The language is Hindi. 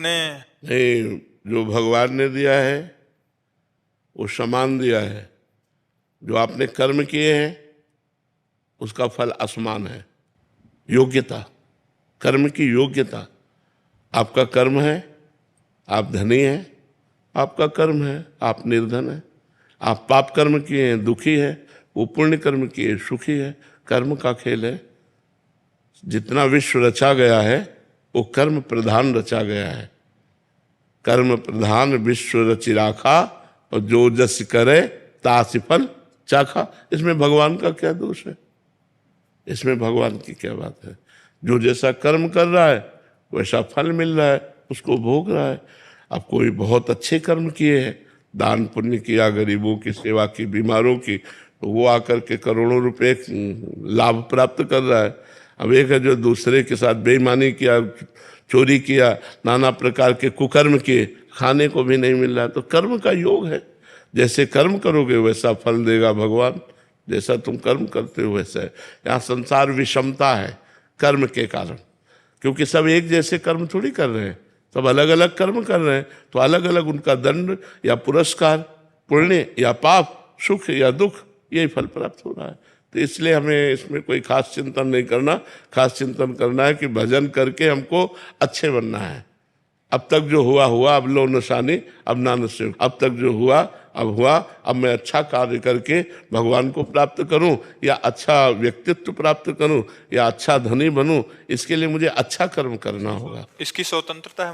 ने नहीं, जो भगवान ने दिया है वो समान दिया है। जो आपने कर्म किए हैं उसका फल असमान है। योग्यता, कर्म की योग्यता। आपका कर्म है, आप धनी हैं, आपका कर्म है, आप निर्धन हैं। आप पाप कर्म किए हैं, दुखी है, वो पुण्य कर्म किए सुखी है। कर्म का खेल है। जितना विश्व रचा गया है वो कर्म प्रधान रचा गया है। कर्म प्रधान विश्व रचि राखा, और जो जस करे तासि फल चाखा। इसमें भगवान का क्या दोष है? इसमें भगवान की क्या बात है? जो जैसा कर्म कर रहा है वैसा फल मिल रहा है, उसको भोग रहा है। अब कोई बहुत अच्छे कर्म किए हैं, दान पुण्य किया, गरीबों की सेवा की, बीमारों की, तो वो आकर के करोड़ों रुपए लाभ प्राप्त कर रहा है। अब एक है जो दूसरे के साथ बेईमानी किया, चोरी किया, नाना प्रकार के कुकर्म किए, खाने को भी नहीं मिल रहा है। तो कर्म का योग है। जैसे कर्म करोगे वैसा फल देगा भगवान। जैसा तुम कर्म करते हो वैसा है। यहाँ संसार विषमता है कर्म के कारण, क्योंकि सब एक जैसे कर्म थोड़ी कर रहे हैं, सब अलग अलग कर्म कर रहे हैं। तो अलग अलग उनका दंड या पुरस्कार, पुण्य या पाप, सुख या दुख, यही फल प्राप्त हो रहा है। तो इसलिए हमें इसमें कोई खास चिंतन नहीं करना। खास चिंतन करना है कि भजन करके हमको अच्छे बनना है। अब तक जो हुआ हुआ, अब लो निशानी, अब ना नसीब। अब तक जो हुआ अब हुआ, अब मैं अच्छा कार्य करके भगवान को प्राप्त करूं, या अच्छा व्यक्तित्व प्राप्त करूं, या अच्छा धनी बनूं। इसके लिए मुझे अच्छा कर्म करना होगा। इसकी स्वतंत्रता है।